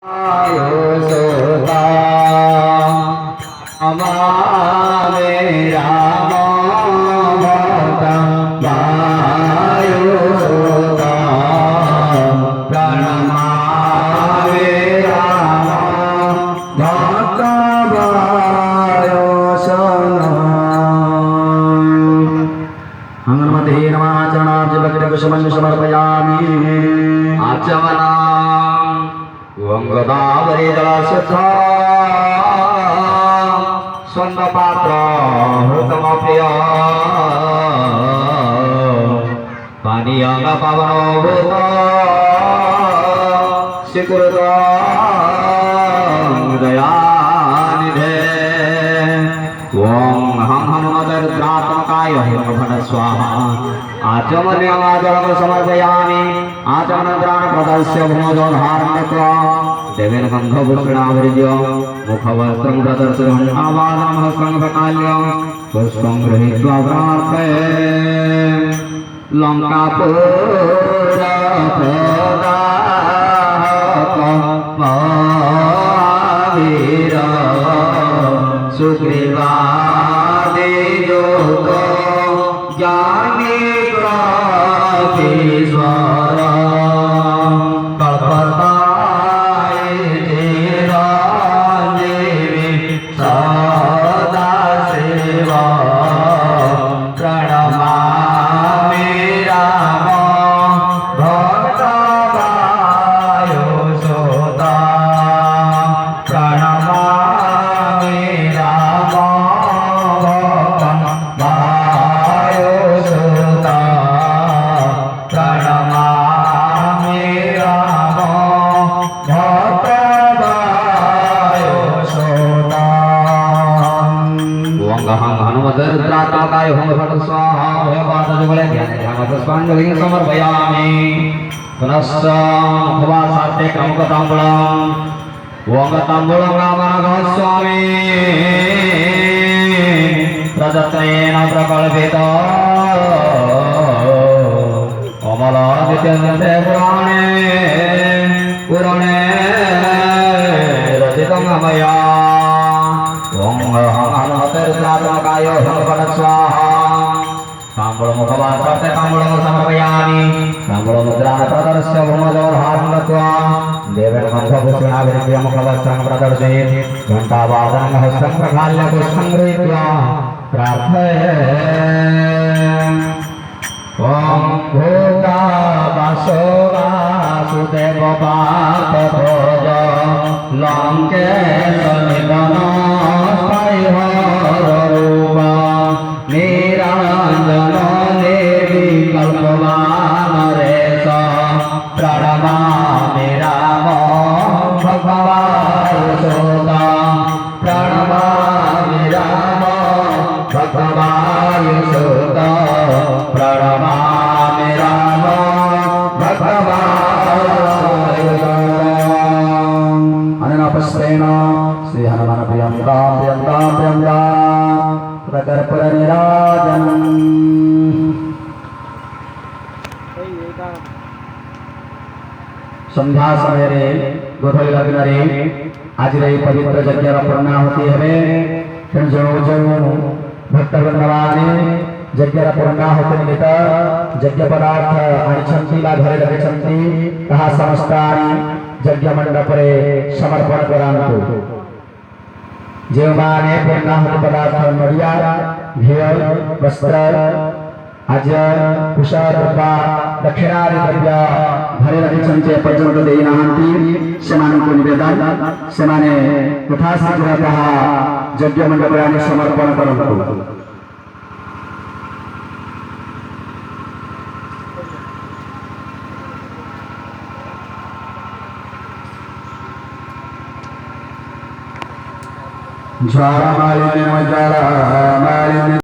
आयुषोदा अमावे राम भक्तं आयुषोदा प्रणमावे राम भक्तं आयुषोदा हनुमते नमः चरणाब्जभक्तिकुसुमं समर्पयामि आचमनम् ओं गोदावरी जलशुद्धा स्वर्णपात्र हृतमप्रिय पानीयं पावनो भूत स्वीकृत दयानिधे ओं हं हनुमद्रुद्रात्मकाय हेमफट स्वाहा आचमन्यमाचरणं समर्पयामि आचमनद्राण प्रदर्श्य भूमोदधारणं कृत्वा देवेन गन्धभूषणाभिर्य मुखवस्त्रं प्रदर्श्य घण्टावादनं हस्तं प्रकाल्य पुष्पं गृहीत्वा प्रार्थये लङ्कापुरप्रदाहकमहावीर सुग्रीवादियोत ज्ञानी ईश्वर कल्पताय चिरंजीवी सदा शिवा प्रणमामि राम भक्तवायुसुता प्रणमामि राम भक्तवायुसुता प्रणमामि राम भक्तवायुसुता ओं हं हनुमद्रुद्रात्मकाय हेमफट स्वाहा हेमपादजुगले ध्यानपुष्पाञ्जलिं समर्पयामि पुनश्च मुखवासार्थे क्रमुकताम्बूलम् ओं ताम्बूलं रामनाथस्वामी प्रदत्तेन प्रकल्पित कमलादित्यन्ते पुराणे रचितं मया ओं हनुमद्रुद्रात्मकाय हेमफट स्वाहा ताम्बूलमुखवासार्थे ताम्बूलं समर्पयामि ताम्बूलमुद्रां प्रदर्श्य भूमोदधारणं कृत्वा देवेन गन्धभूषणाभिर्य मुखवस्त्रं प्रदर्शयेत् घण्टावादनं हस्तं प्रक्षाल्य पुष्पं गृहीत्वा प्रार्थये ओं भूता वासो वासुदेव पार्थभोज लङ्केश निधन स्पैहररूप निरञ्जन निर्विकल्पवानरेश प्रणमामि राम भक्तवायुसुता प्रणमामि राम भक्तवायुसुता प्रणमामि राम भक्तवायुसुता अनेन पुष्पेण श्री हनुमान प्रियं प्रकर्पूरनीराजनम् संध्या समय गोधूली लग्न आज पवित्र यज्ञर पूर्णाहुति हे जो जो भक्तवृंद मैंने यज्ञर पूर्णाहुति निमित्त यज्ञ पदार्थ आनी घरे लगे ताहा समस्तानि यज्ञ मंडप समर्पण करांतु जो माने पूर्णाहुति पदार्थ नड़िया घी वस्त्र आज कुशा दक्षिणादि द्रव्य घरे रखिछन्ति पर्यंत देइनाहांति सेमानंकु निवेदन सेमाने यथाशीघ्र यज्ञ मंडपे आनि समर्पण करन्तु ज्वाला मालिनी